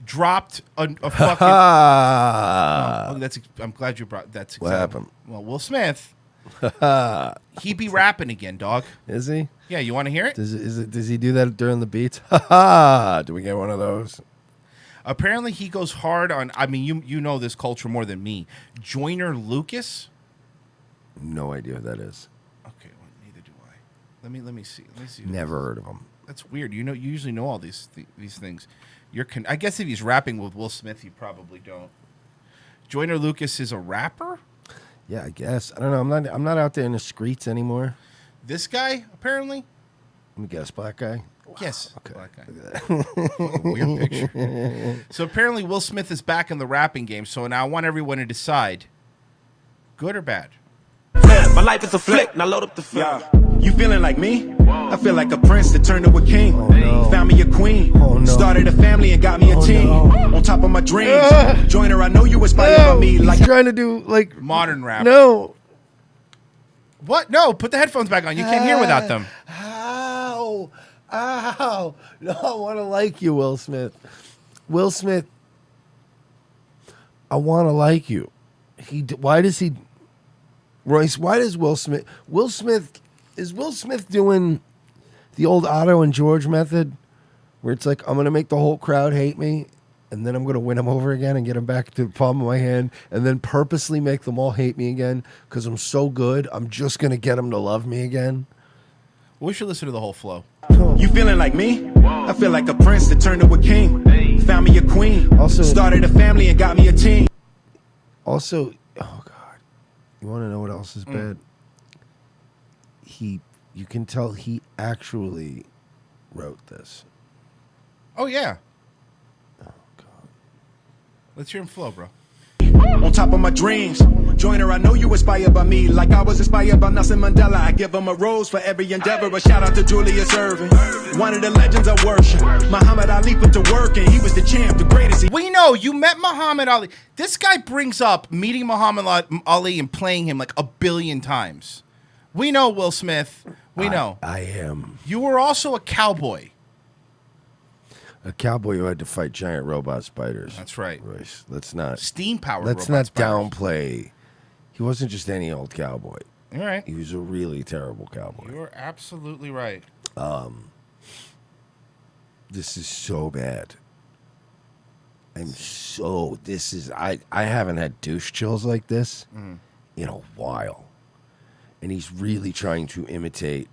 dropped a fucking. I'm glad you brought that's exactly. What happened? Well, Will Smith, he be rapping again, dog. Is he? Yeah, you want to hear it? Does he do that during the beats? Do we get one of those? Apparently, he goes hard on. I mean, you know this culture more than me. Joyner Lucas. No idea who that is. Okay, well, neither do I. Let me see. Never heard of him. That's weird. You usually know all these things. I guess if he's rapping with Will Smith, you probably don't. Joyner Lucas is a rapper? Yeah, I guess. I don't know. I'm not out there in the streets anymore. This guy, apparently? Let me guess, black guy? Yes. Okay. Black guy. Weird picture. So apparently Will Smith is back in the rapping game. So now I want everyone to decide, good or bad? My life is a flick, now load up the film. You feeling like me? I feel like a prince that turned to a king. Oh, no. Found me a queen. Oh, no. Started a family and got me a team. No. On top of my dreams. Joyner, I know you inspired by me. He's Like trying to do like modern rap. No. What? No, put the headphones back on. You can't hear without them. Ow. No, I want to like you, Will Smith. Will Smith, I want to like you. Why does he... Royce, why does Will Smith... Is Will Smith doing the old Otto and George method? Where it's like, I'm going to make the whole crowd hate me, and then I'm going to win them over again and get them back to the palm of my hand, and then purposely make them all hate me again because I'm so good, I'm just going to get them to love me again? We should listen to the whole flow. you feeling like me? I feel like a prince that turned to a king. Found me a queen. Also, started a family and got me a team. Also, oh God. You want to know what else is bad? You can tell he actually wrote this. Oh, yeah. Oh, God. Let's hear him flow, bro. On top of my dreams. Joyner, I know you inspired by me. Like I was inspired by Nelson Mandela. I give him a rose for every endeavor. A shout out to Julius Erving. One of the legends I worship. Muhammad Ali put to work and he was the champ, the greatest. We know you met Muhammad Ali. This guy brings up meeting Muhammad Ali and playing him like 1 billion times. We know, Will Smith. We know. I am. You were also a cowboy. A cowboy who had to fight giant robot spiders. That's right. Royce, let's not... Steam-powered Let's robot not spiders. downplay. He wasn't just any old cowboy. All right. He was a really terrible cowboy. You're absolutely right. This is so bad. I haven't had douche chills like this in a while. And he's really trying to imitate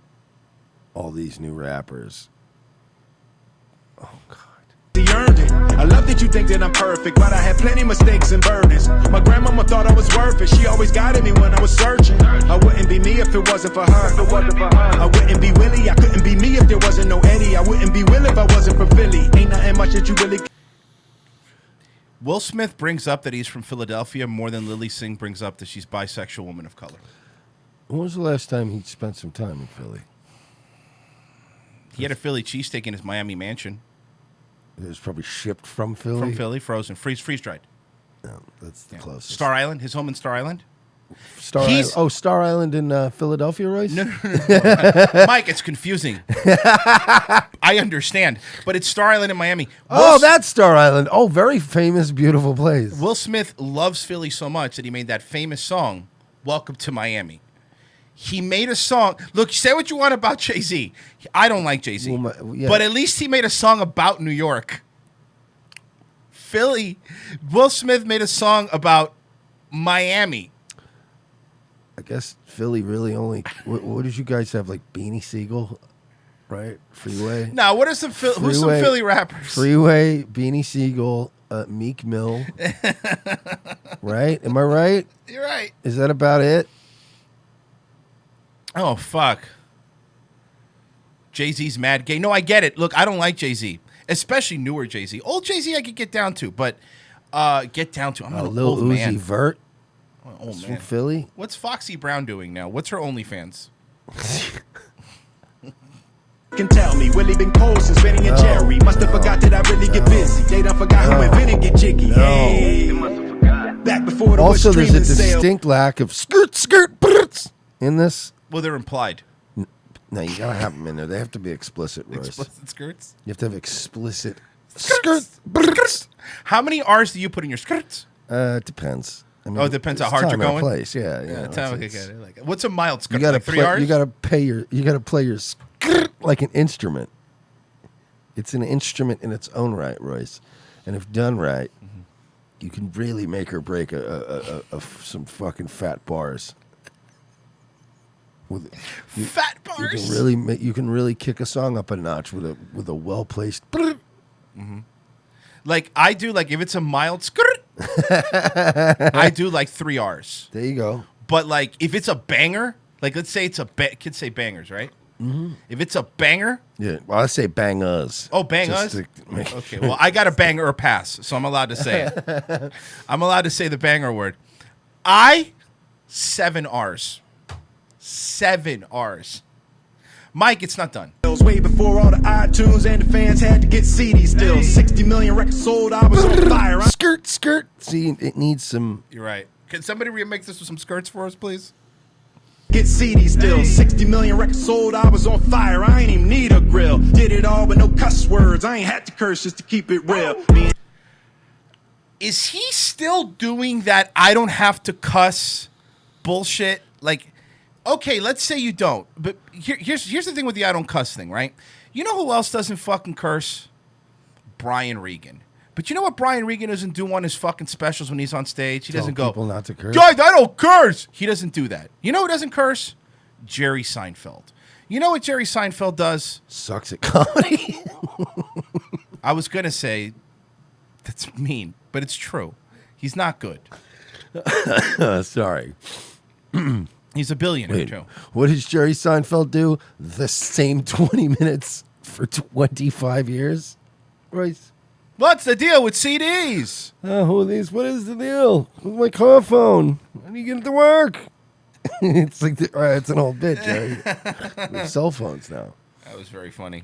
all these new rappers. Oh, God. He earned it. I love that you think that I'm perfect, but I had plenty mistakes and burdens. My grandmama thought I was worth it. She always guided me when I was searching. I wouldn't be me if it wasn't for her. I wouldn't be Willie. I couldn't be me if there wasn't no Eddie. I wouldn't be Will if I wasn't from Philly. Ain't nothing much that you really... Will Smith brings up that he's from Philadelphia more than Lily Singh brings up that she's bisexual woman of color. When was the last time he spent some time in Philly? He had a Philly cheesesteak in his Miami mansion. It was probably shipped from Philly? From Philly, frozen, freeze-dried. No, that's the closest. Star Island, his home in Star Island? Star Island in Philadelphia, Royce? No. Mike, it's confusing. I understand, but it's Star Island in Miami. That's Star Island. Oh, very famous, beautiful place. Will Smith loves Philly so much that he made that famous song, Welcome to Miami. He made a song. Look, say what you want about Jay-Z. I don't like Jay-Z. But at least he made a song about New York. Philly. Will Smith made a song about Miami. I guess Philly really only... What did you guys have? Like Beanie Siegel, right? Freeway? Now, what are some who's some Philly rappers? Freeway, Beanie Siegel, Meek Mill. Right? Am I right? You're right. Is that about it? Oh, fuck. Jay-Z's mad gay. No, I get it. Look, I don't like Jay-Z, especially newer Jay-Z. Old Jay-Z I could get down to, but I'm not a Lil old Uzi man. Vert. Old From man. Philly. What's Foxy Brown doing now? What's her OnlyFans? Can tell me, Willie been cold since Benny and Jerry. Must have forgot that I really get busy. They done forgot who invented get jiggy. Hey, back before the Also, there's a distinct lack of skirt brrts in this. Well, they're implied. No, you gotta have them in there. They have to be explicit, Royce. Explicit skirts? You have to have explicit skirts. How many R's do you put in your skirts? It depends. I mean, It depends how hard you're time and going. place. Yeah. What's a mild skirt? You gotta Like 3 R's? You gotta play your skirt like an instrument. It's an instrument in its own right, Royce. And if done right, you can really make or break some fucking fat bars. Fat bars. You can really kick a song up a notch with a well placed. Like I do, like if it's a mild skirt, I do like 3 R's. There you go. But like if it's a banger, like let's say it's kids say bangers, right? Mm-hmm. If it's a banger, yeah. Well, I say bangers. Oh, bangers. Okay. Well, I got a banger or pass, so I'm allowed to say it. I'm allowed to say the banger word. 7 R's. 7 R's. Mike, it's not done. Way before all the iTunes and the fans had to get CDs still. 60 million records sold, I was on fire. Skirt. See, it needs some... You're right. Can somebody remix this with some skirts for us, please? Get CDs still. 60 million records sold, I was on fire. I ain't even need a grill. Did it all with no cuss words. I ain't had to curse just to keep it real. Is he still doing that I don't have to cuss bullshit? Like... Okay, let's say you don't. But here's the thing with the I don't cuss thing, right? You know who else doesn't fucking curse? Brian Regan. But you know what Brian Regan doesn't do on his fucking specials when he's on stage? He doesn't go, people not to curse. Guys, I don't curse. He doesn't do that. You know who doesn't curse? Jerry Seinfeld. You know what Jerry Seinfeld does? Sucks at comedy. I was going to say, that's mean, but it's true. He's not good. Sorry. He's a billionaire, too. What does Jerry Seinfeld do? The same 20 minutes for 25 years? Royce? What's the deal with CDs? Who are these? What is the deal? Where's my car phone? How do you get it to work? It's like, it's an old bit, Jerry. We have cell phones now. That was very funny.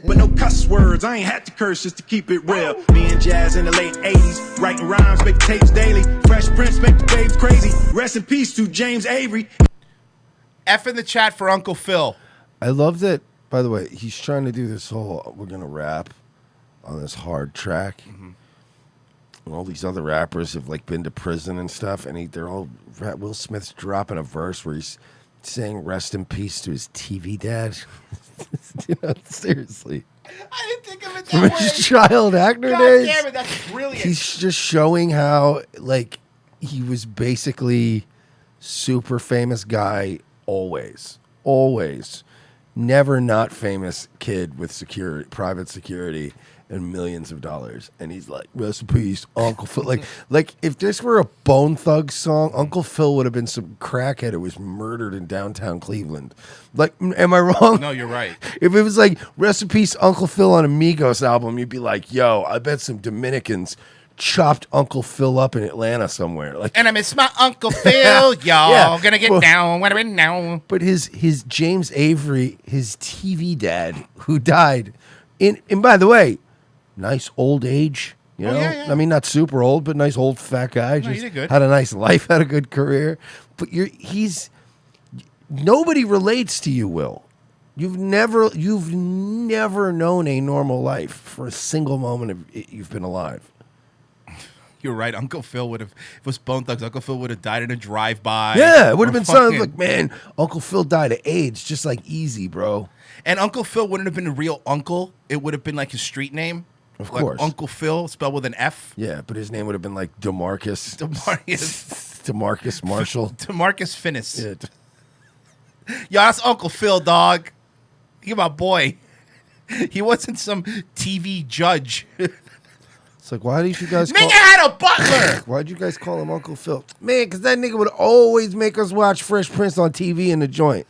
But no cuss words, I ain't had to curse just to keep it real. Me and Jazz in the late 80s, writing rhymes, make tapes daily. Fresh Prince make the babes crazy. Rest in peace to James Avery. F in the chat for Uncle Phil. I love that, by the way, he's trying to do this whole, we're going to rap on this hard track. Mm-hmm. And all these other rappers have like been to prison and stuff, and they're all, Will Smith's dropping a verse where he's saying rest in peace to his TV dad. You know, seriously. I didn't think of it From that his way. child actor God days. damn it, that's brilliant. He's just showing how, like, he was basically super famous guy always. Always. Never not famous kid with security, private security, and millions of dollars. And he's like, rest in peace, Uncle Phil. Like if this were a Bone Thugs song, Uncle Phil would have been some crackhead who was murdered in downtown Cleveland. Like, am I wrong? No, you're right. If it was like, rest in peace, Uncle Phil on a Migos album, you'd be like, yo, I bet some Dominicans chopped Uncle Phil up in Atlanta somewhere. Like, and I miss my Uncle Phil, y'all. Yeah. Gonna get down, wanna be now. But his James Avery, his TV dad, who died and by the way, nice old age, you know? Yeah. I mean, not super old, but nice old fat guy. No, he Just did good. had a nice life, had a good career. But nobody relates to you, Will. You've never known a normal life for a single moment of you've been alive. You're right. Uncle Phil would have, if it was Bone Thugs, Uncle Phil would have died in a drive-by. Yeah, it would have been something like, man, Uncle Phil died of AIDS, just like easy, bro. And Uncle Phil wouldn't have been a real uncle. It would have been like his street name. Of like course. Uncle Phil, spelled with an F. Yeah, but his name would have been like DeMarcus. DeMarcus Marshall. DeMarcus Finnis. Yeah. Yo, that's Uncle Phil, dog. He my boy. He wasn't some TV judge. It's like, why did you guys Nigga had a butler. Why'd you guys call him Uncle Phil? Man, because that nigga would always make us watch Fresh Prince on TV in the joint.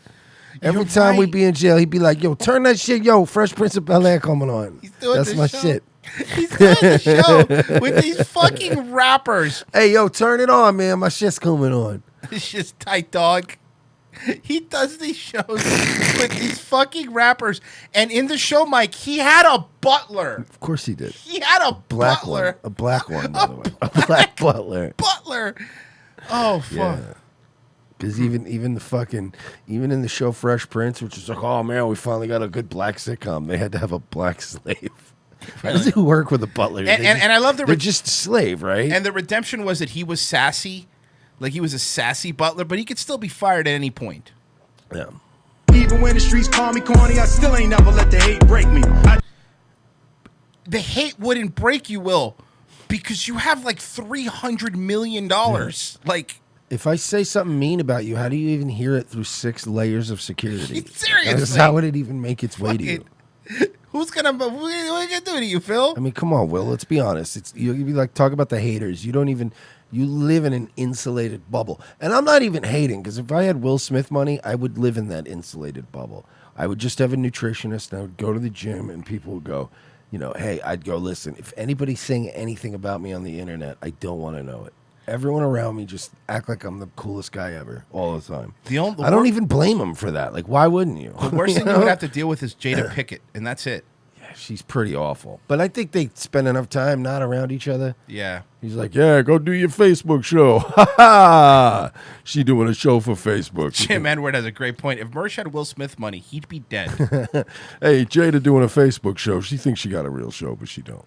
Every You're time right. we'd be in jail, he'd be like, yo, turn that shit, yo, Fresh Prince of Bel-Air coming on. That's my show. shit. He's doing the show with these fucking rappers. Hey, yo, turn it on, man. My shit's coming on. It's just tight, dog. He does these shows with these fucking rappers. And in the show, Mike, he had a butler. Of course he did. He had a Black butler. one. A black one, by the way. A black butler. Butler. Oh, fuck. Yeah. Because even in the show Fresh Prince, which is like, oh man, we finally got a good black sitcom, they had to have a black slave. How does it work with a butler? And I love they're just a slave, right? And the redemption was that he was sassy, like he was a sassy butler, but he could still be fired at any point. Yeah. Even when the streets call me corny, I still ain't never let the hate break me. The hate wouldn't break you, Will, because you have like $300 million. Yeah. Like, if I say something mean about you, how do you even hear it through 6 layers of security? Seriously, how would it even make its way to you? What are you gonna do to you, Phil? I mean, come on, Will. Let's be honest. It's you be like talk about the haters. You live in an insulated bubble, and I'm not even hating because if I had Will Smith money, I would live in that insulated bubble. I would just have a nutritionist, and I would go to the gym, and people would go, hey, I'd go, listen. If anybody's saying anything about me on the internet, I don't want to know it. Everyone around me just act like I'm the coolest guy ever all the time. I don't even blame them for that. Like, why wouldn't you? The worst thing you would have to deal with is Jada Pickett, and that's it. Yeah, she's pretty awful. But I think they spend enough time not around each other. Yeah. He's like, yeah, go do your Facebook show. Ha ha! She doing a show for Facebook. Jim Edward has a great point. If Mersh had Will Smith money, he'd be dead. Hey, Jada doing a Facebook show. She thinks she got a real show, but she don't.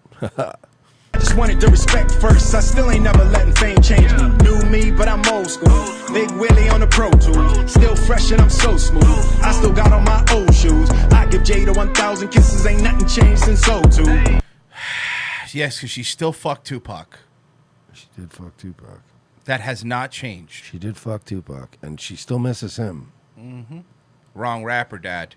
I just wanted the respect first. I still ain't never letting fame change me. New me, but I'm old school. Big Willie on the Pro Tools. Still fresh and I'm so smooth. I still got on my old shoes. I give Jada 1,000 kisses. Ain't nothing changed since '02. Yes, because she still fucked Tupac. She did fuck Tupac. That has not changed. She did fuck Tupac, and she still misses him. Mm-hmm. Wrong rapper, Dad.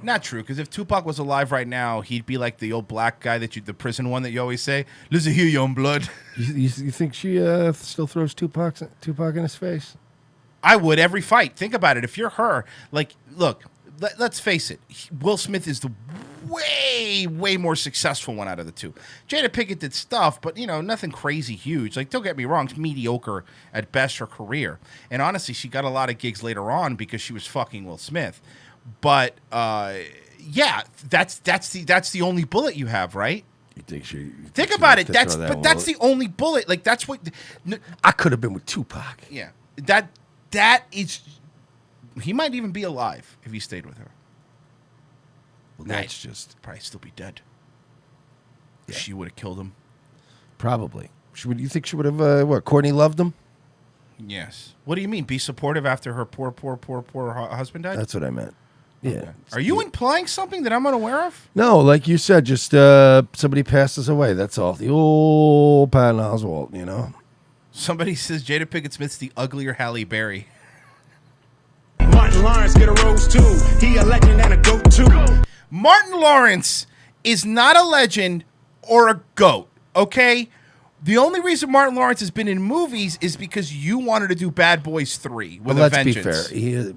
Not true, because if Tupac was alive right now, he'd be like the old black guy the prison one that you always say, "Listen here, young blood." You think she still throws Tupac in his face? I would every fight. Think about it. If you're her, like, look, let's face it. Will Smith is the way more successful one out of the two. Jada Pickett did stuff, but nothing crazy huge. Like, don't get me wrong, it's mediocre at best her career. And honestly, she got a lot of gigs later on because she was fucking Will Smith. But yeah, that's the only bullet you have, right? You think she? Think about it. That's the only bullet. Like that's what I could have been with Tupac. Yeah, that is. He might even be alive if he stayed with her. Well, that's just probably still be dead. Yeah. She would have killed him. Probably. You think she would have? What? Courtney loved him? Yes. What do you mean? Be supportive after her poor husband died? That's what I meant. Yeah. Okay. Are you implying something that I'm unaware of? No, like you said, just somebody passed us away. That's all. The old Patton Oswalt, Somebody says Jada Pinkett Smith's the uglier Halle Berry. Martin Lawrence get a rose too. He a legend and a goat too. Martin Lawrence is not a legend or a goat, okay? The only reason Martin Lawrence has been in movies is because you wanted to do Bad Boys 3 with a vengeance. Let's be fair.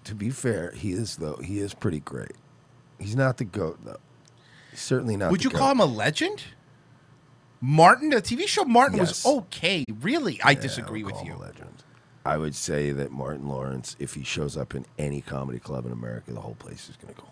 To be fair, he is pretty great. He's not the GOAT, though. He's certainly not Would the you GOAT. call him a legend? Martin, the TV show Martin Yes. was okay. Really? I disagree with you. A legend. I would say that Martin Lawrence, if he shows up in any comedy club in America, the whole place is going to go,